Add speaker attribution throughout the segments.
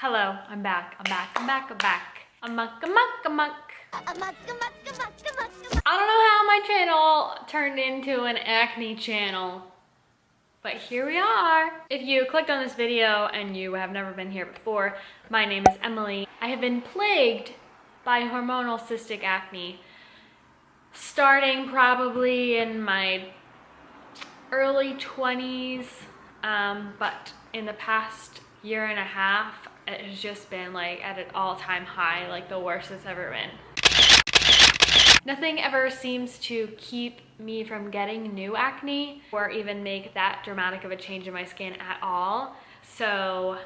Speaker 1: Hello, I'm back. Amok. I don't know how my channel turned into an acne channel, but here we are. If you clicked on this video and you have never been here before, my name is Emily. I have been plagued by hormonal cystic acne, starting probably in my early 20s, but in the past year and a half, it has just been like at an all-time high, like the worst it's ever been. Nothing ever seems to keep me from getting new acne or even make that dramatic of a change in my skin at all. So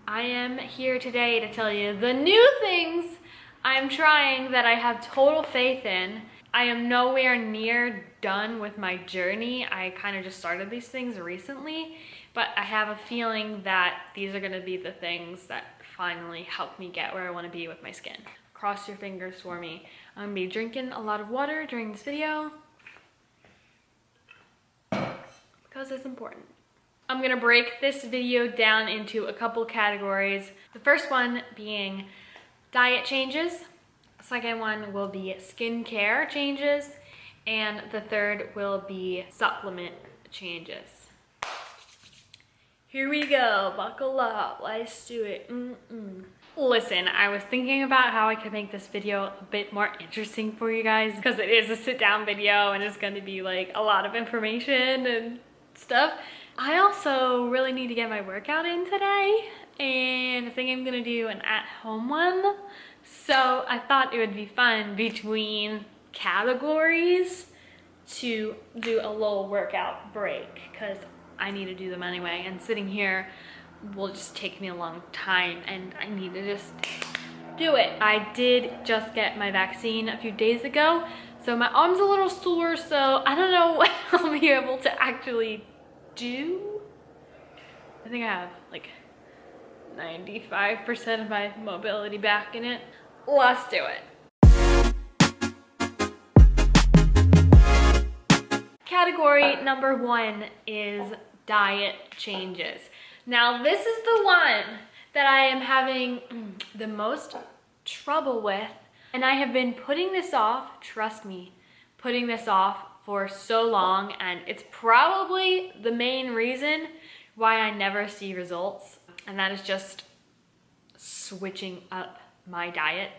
Speaker 1: I am here today to tell you the new things I'm trying that I have total faith in. I am nowhere near done with my journey. I kind of just started these things recently, but I have a feeling that these are gonna be the things that finally help me get where I wanna be with my skin. Cross your fingers for me. I'm gonna be drinking a lot of water during this video because it's important. I'm gonna break this video down into a couple categories. The first one being diet changes. The second one will be skincare changes, and the third will be supplement changes. Here we go, buckle up, let's do it. Listen, I was thinking about how I could make this video a bit more interesting for you guys because it is a sit down video and it's going to be like a lot of information and stuff. I also really need to get my workout in today, and I think I'm gonna do an at-home one. So I thought it would be fun between categories to do a little workout break because I need to do them anyway, and sitting here will just take me a long time and I need to just do it. I did just get my vaccine a few days ago, so my arm's a little sore, so I don't know what I'll be able to actually do. I think I have like 95% of my mobility back in it. Let's do it. Category number one is diet changes. Now this is the one that I am having the most trouble with, and I have been putting this off, trust me, putting this off for so long, and it's probably the main reason why I never see results, and that is just switching up my diet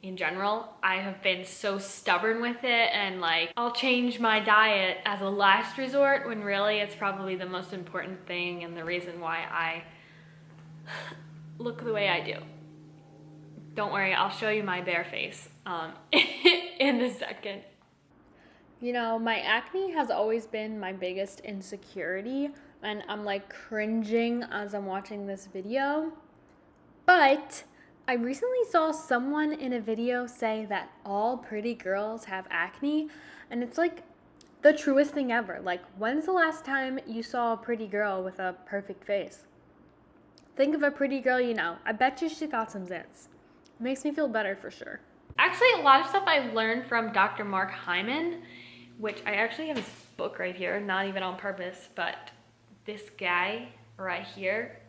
Speaker 1: in general. I have been so stubborn with it, and like I'll change my diet as a last resort when really it's probably the most important thing and the reason why I look the way I do. Don't worry, I'll show you my bare face in a second. You know, my acne has always been my biggest insecurity, and I'm like cringing as I'm watching this video. But I recently saw someone in a video say that all pretty girls have acne, and it's like the truest thing ever. Like, when's the last time you saw a pretty girl with a perfect face? Think of a pretty girl you know. I bet you she got some zits. It makes me feel better for sure. Actually, a lot of stuff I learned from Dr. Mark Hyman, which I actually have his book right here, not even on purpose, but this guy right here,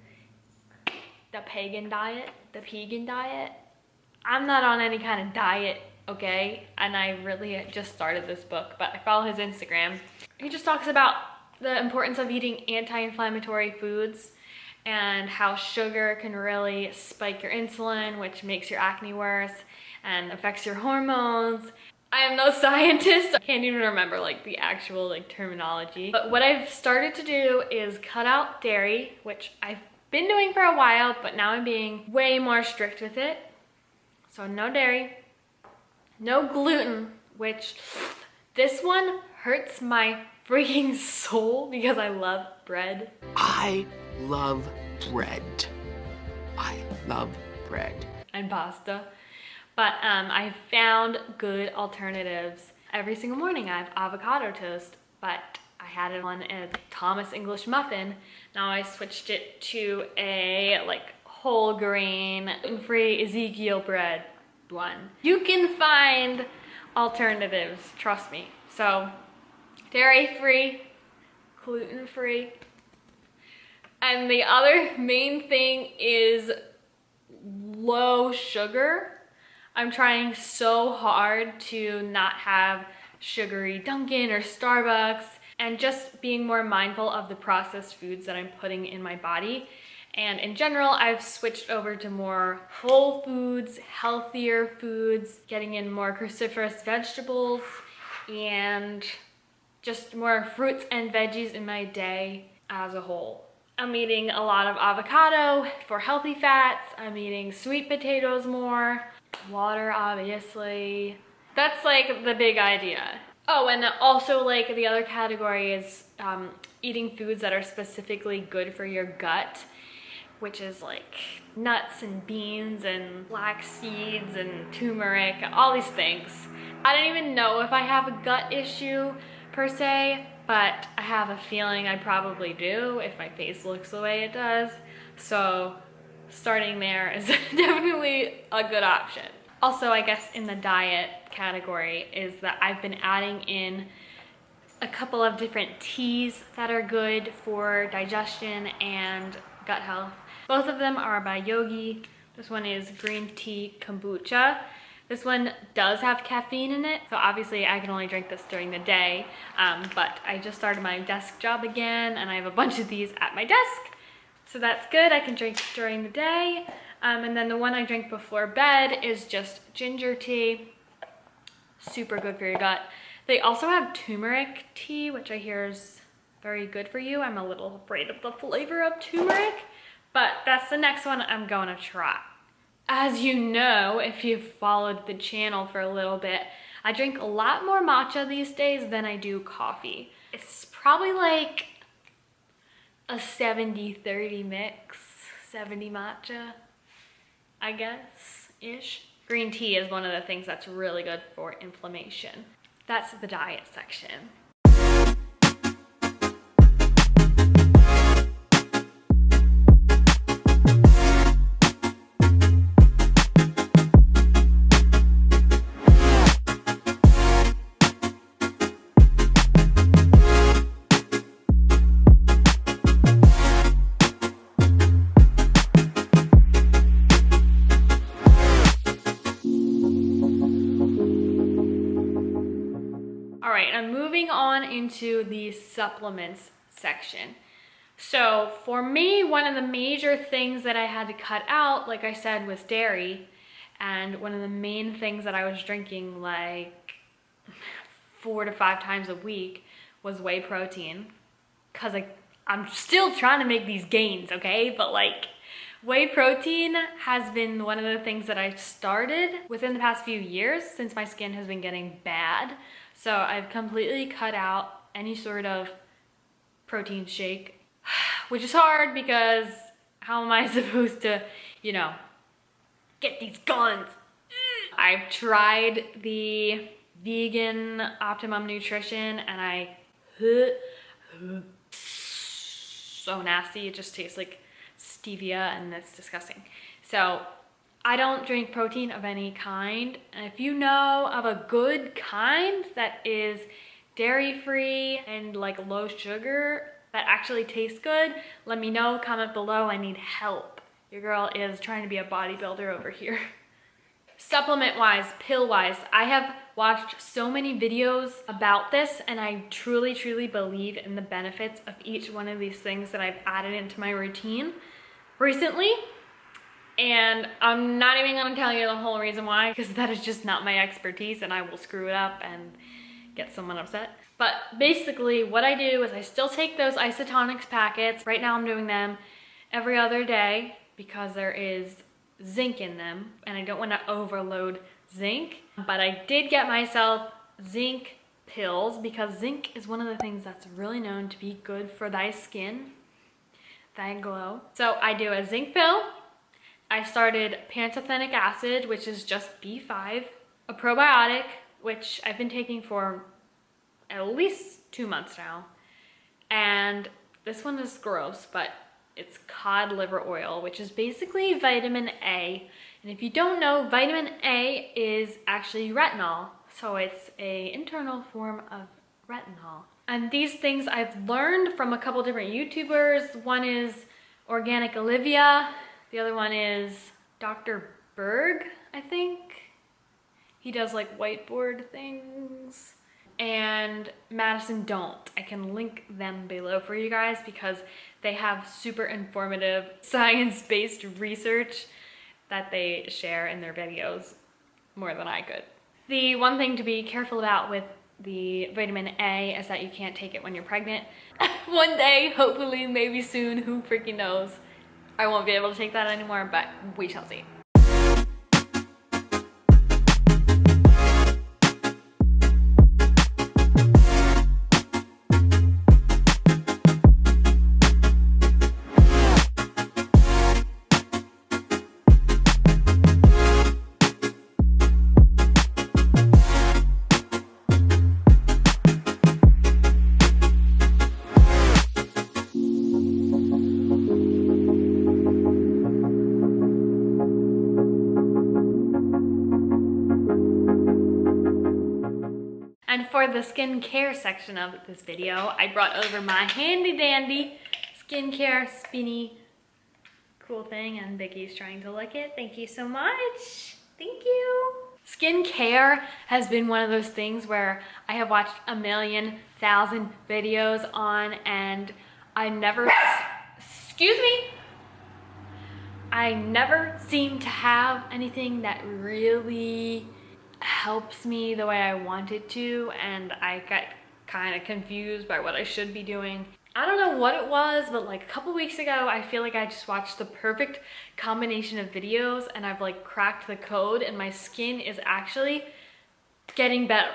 Speaker 1: the pagan diet. I'm not on any kind of diet, okay? And I really just started this book, but I follow his Instagram. He just talks about the importance of eating anti-inflammatory foods and how sugar can really spike your insulin, which makes your acne worse and affects your hormones. I am no scientist. I can't even remember like the actual like terminology. But what I've started to do is cut out dairy, which I've been doing for a while, but now I'm being way more strict with it. So no dairy, no gluten, which this one hurts my freaking soul because I love bread.
Speaker 2: I love bread. I love bread.
Speaker 1: And pasta. But I found good alternatives. Every single morning I have avocado toast, but I had it on a Thomas English muffin. Now I switched it to a like whole grain, gluten-free Ezekiel bread one. You can find alternatives, trust me. So dairy-free, gluten-free. And the other main thing is low sugar. I'm trying so hard to not have sugary Dunkin' or Starbucks, and just being more mindful of the processed foods that I'm putting in my body. And in general, I've switched over to more whole foods, healthier foods, getting in more cruciferous vegetables, and just more fruits and veggies in my day as a whole. I'm eating a lot of avocado for healthy fats. I'm eating sweet potatoes more. Water, obviously. That's like the big idea. Oh, and also like the other category is eating foods that are specifically good for your gut, which is like nuts and beans and flax seeds and turmeric, all these things. I don't even know if I have a gut issue per se, but I have a feeling I probably do if my face looks the way it does. So starting there is definitely a good option. Also, I guess in the diet category is that I've been adding in a couple of different teas that are good for digestion and gut health. Both of them are by Yogi. This one is green tea kombucha. This one does have caffeine in it, so obviously I can only drink this during the day, but I just started my desk job again and I have a bunch of these at my desk, so that's good. I can drink during the day. And then the one I drink before bed is just ginger tea. Super good for your gut. They also have turmeric tea, which I hear is very good for you. I'm a little afraid of the flavor of turmeric, but that's the next one I'm going to try. As you know, if you've followed the channel for a little bit, I drink a lot more matcha these days than I do coffee. It's probably like a 70-30 mix, 70 matcha, I guess-ish. Green tea is one of the things that's really good for inflammation. That's the diet section. All right, I'm moving on into the supplements section. So for me, one of the major things that I had to cut out, like I said, was dairy. And one of the main things that I was drinking like 4 to 5 times a week was whey protein. Cause I'm still trying to make these gains, okay? But like whey protein has been one of the things that I've started within the past few years since my skin has been getting bad. So I've completely cut out any sort of protein shake, which is hard because how am I supposed to, you know, get these guns? I've tried the vegan Optimum Nutrition and I, so nasty. It just tastes like stevia and it's disgusting. So I don't drink protein of any kind. And if you know of a good kind that is dairy-free and like low sugar that actually tastes good, let me know, comment below. I need help. Your girl is trying to be a bodybuilder over here. Supplement-wise, pill-wise, I have watched so many videos about this and I truly, truly believe in the benefits of each one of these things that I've added into my routine recently. And I'm not even gonna tell you the whole reason why, because that is just not my expertise and I will screw it up and get someone upset. But basically what I do is I still take those isotonics packets. Right now I'm doing them every other day because there is zinc in them and I don't want to overload zinc. But I did get myself zinc pills because zinc is one of the things that's really known to be good for thy skin, thy glow. So I do a zinc pill. I started pantothenic acid, which is just B5, a probiotic, which I've been taking for at least 2 months now. And this one is gross, but it's cod liver oil, which is basically vitamin A. And if you don't know, vitamin A is actually retinol. So it's an internal form of retinol. And these things I've learned from a couple different YouTubers. One is Organic Olivia. The other one is Dr. Berg, I think. He does like whiteboard things. And Madison don't. I can link them below for you guys because they have super informative science-based research that they share in their videos more than I could. The one thing to be careful about with the vitamin A is that you can't take it when you're pregnant. One day, hopefully, maybe soon, who freaking knows, I won't be able to take that anymore, but we shall see. And for the skincare section of this video, I brought over my handy dandy skincare spinny cool thing, and Vicky's trying to lick it. Thank you so much. Thank you. Skincare has been one of those things where I have watched a million thousand videos on, and I never seem to have anything that really helps me the way I want it to, and I got kind of confused by what I should be doing. I don't know what it was, but like a couple weeks ago, I feel like I just watched the perfect combination of videos and I've like cracked the code, and my skin is actually getting better.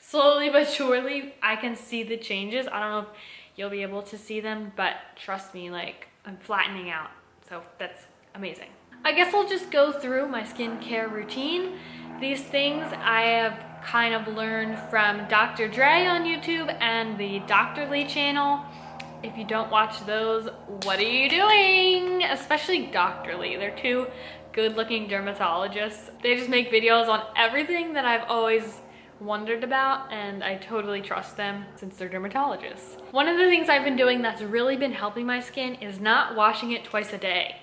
Speaker 1: Slowly but surely, I can see the changes. I don't know if you'll be able to see them, but trust me, like I'm flattening out. So that's amazing. I guess I'll just go through my skincare routine. These things I have kind of learned from Dr. Dre on YouTube and the Dr. Lee channel. If you don't watch those, what are you doing? Especially Dr. Lee. They're two good-looking dermatologists. They just make videos on everything that I've always wondered about, and I totally trust them since they're dermatologists. One of the things I've been doing that's really been helping my skin is not washing it twice a day.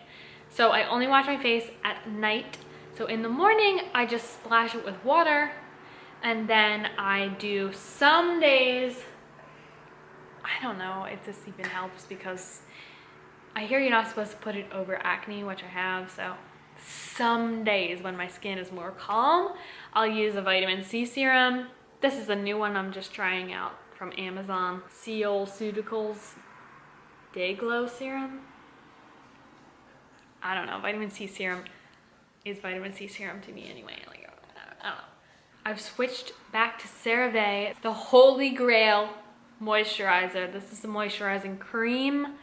Speaker 1: So I only wash my face at night. So in the morning, I just splash it with water, and then I do some days, I don't know if this even helps because I hear you're not supposed to put it over acne, which I have, so some days when my skin is more calm, I'll use a vitamin C serum. This is a new one I'm just trying out from Amazon. SealCeuticals Day Glow Serum. I don't know, vitamin C serum is vitamin C serum to me anyway. Like, I don't know. I've switched back to CeraVe, the holy grail moisturizer. This is the moisturizing cream.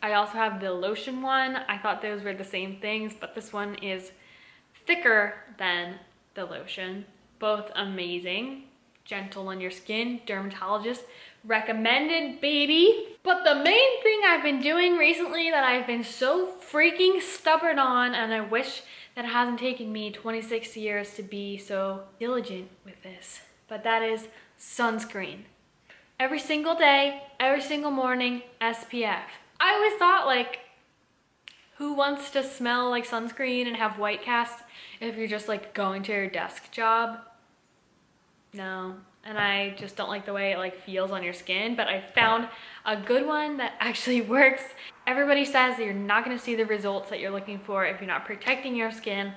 Speaker 1: I also have the lotion one. I thought those were the same things, but this one is thicker than the lotion. Both amazing. Gentle on your skin, dermatologist recommended, baby. But the main thing I've been doing recently that I've been so freaking stubborn on, and I wish that it hasn't taken me 26 years to be so diligent with this, but that is sunscreen. Every single day, every single morning, SPF. I always thought, like, who wants to smell like sunscreen and have white cast if you're just like going to your desk job? No, and I just don't like the way it like feels on your skin, but I found a good one that actually works. Everybody says that you're not gonna see the results that you're looking for if you're not protecting your skin.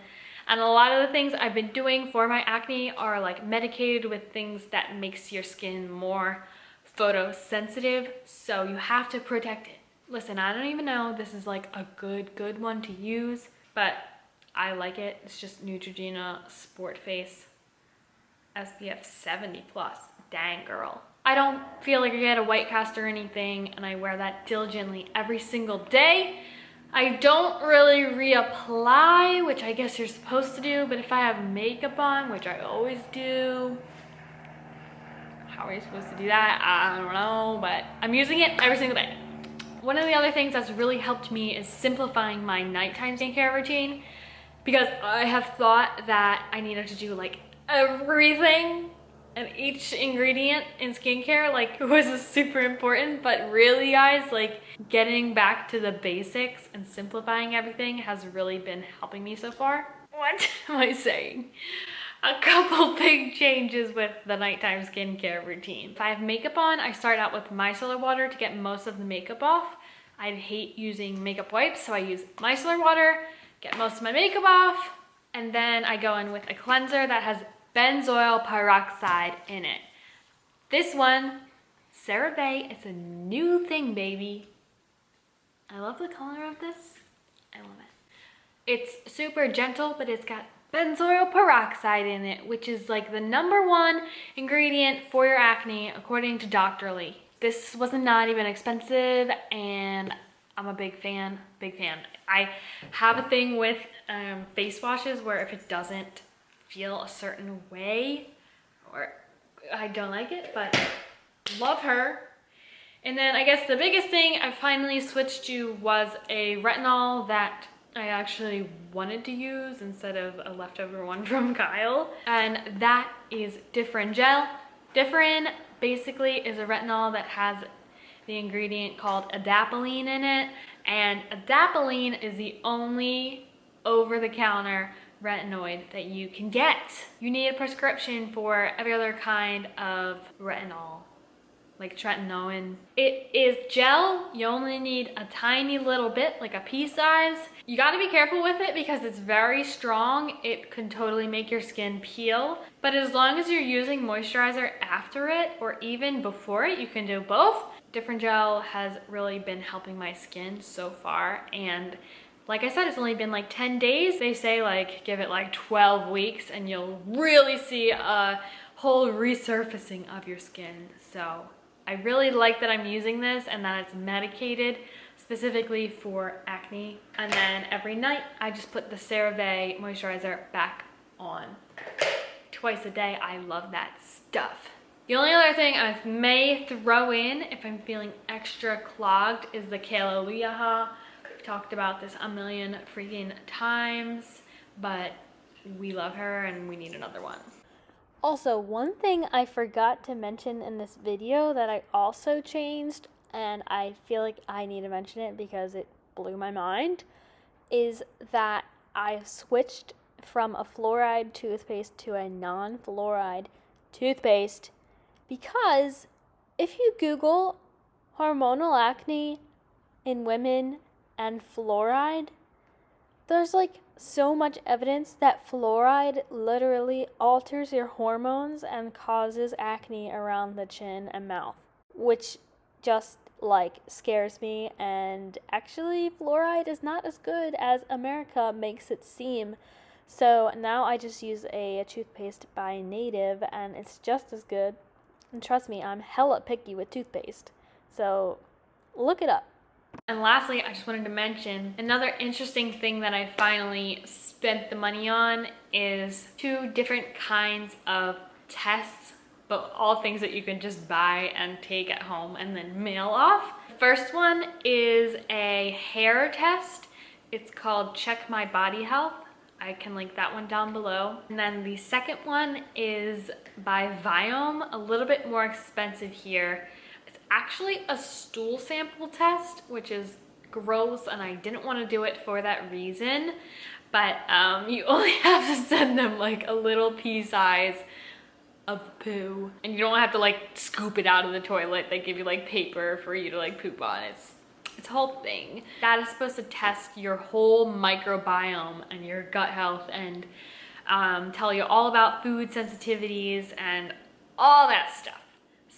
Speaker 1: And a lot of the things I've been doing for my acne are like medicated with things that makes your skin more photosensitive, so you have to protect it. Listen, I don't even know this is like a good one to use, but I like it. It's just Neutrogena Sport Face SPF 70 plus. Dang, girl. I don't feel like I get a white cast or anything, and I wear that diligently every single day. I don't really reapply, which I guess you're supposed to do, but if I have makeup on, which I always do, how are you supposed to do that? I don't know, but I'm using it every single day. One of the other things that's really helped me is simplifying my nighttime skincare routine, because I have thought that I needed to do like everything and each ingredient in skincare like was super important, but really guys, like getting back to the basics and simplifying everything has really been helping me so far. What am I saying? A couple big changes with the nighttime skincare routine. If I have makeup on, I start out with micellar water to get most of the makeup off. I hate using makeup wipes, so I use micellar water, get most of my makeup off, and then I go in with a cleanser that has benzoyl peroxide in it. This one, CeraVe, it's a new thing, baby. I love the color of this. I love it. It's super gentle, but it's got benzoyl peroxide in it, which is like the #1 ingredient for your acne according to Dr. Lee. This was not even expensive, and I'm a big fan, I have a thing with face washes where if it doesn't feel a certain way, or I don't like it, but love her. And then I guess the biggest thing I finally switched to was a retinol that I actually wanted to use instead of a leftover one from Kyle, and that is Differin Gel. Differin basically is a retinol that has the ingredient called adapalene in it, and adapalene is the only over-the-counter retinoid that you can get. You need a prescription for every other kind of retinol, like tretinoin. It is gel. You only need a tiny little bit, like a pea size. You gotta be careful with it because it's very strong. It can totally make your skin peel. But as long as you're using moisturizer after it or even before it, you can do both. Differin Gel has really been helping my skin so far. And like I said, it's only been like 10 days. They say like give it like 12 weeks and you'll really see a whole resurfacing of your skin. So I really like that I'm using this and that it's medicated specifically for acne. And then every night I just put the CeraVe moisturizer back on. Twice a day. I love that stuff. The only other thing I may throw in if I'm feeling extra clogged is the Kalalea. We've talked about this a million freaking times, but we love her and we need another one.
Speaker 3: Also, one thing I forgot to mention in this video that I also changed, and I feel like I need to mention it because it blew my mind, is that I switched from a fluoride toothpaste to a non-fluoride toothpaste because if you Google hormonal acne in women and fluoride, there's like so much evidence that fluoride literally alters your hormones and causes acne around the chin and mouth, which just like scares me. And actually fluoride is not as good as America makes it seem. So now I just use a toothpaste by Native and it's just as good. And trust me, I'm hella picky with toothpaste. So look it up.
Speaker 1: And lastly, I just wanted to mention another interesting thing that I finally spent the money on is 2 different kinds of tests, but all things that you can just buy and take at home and then mail off. The first one is a hair test. It's called Check My Body Health. I can link that one down below. And then the second one is by Biome, a little bit more expensive here. Actually a stool sample test, which is gross and I didn't want to do it for that reason, but you only have to send them like a little pea size of poo and you don't have to like scoop it out of the toilet. They give you like paper for you to like poop on. It's a whole thing. That is supposed to test your whole microbiome and your gut health and tell you all about food sensitivities and all that stuff.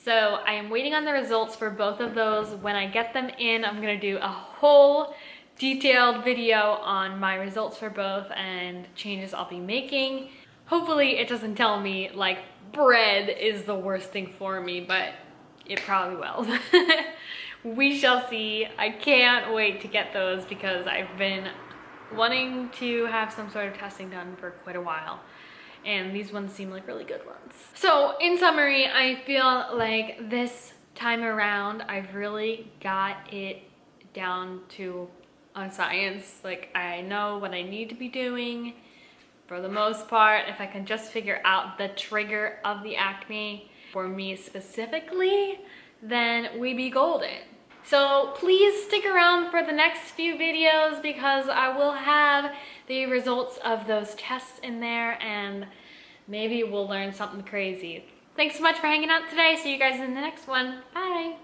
Speaker 1: So I am waiting on the results for both of those. When I get them in, I'm gonna do a whole detailed video on my results for both and changes I'll be making. Hopefully it doesn't tell me like bread is the worst thing for me, but it probably will. We shall see. I can't wait to get those because I've been wanting to have some sort of testing done for quite a while. And these ones seem like really good ones. So in summary, I feel like this time around, I've really got it down to a science. Like I know what I need to be doing for the most part, if I can just figure out the trigger of the acne for me specifically, then we be golden. So please stick around for the next few videos because I will have the results of those tests in there and maybe we'll learn something crazy. Thanks so much for hanging out today. See you guys in the next one. Bye.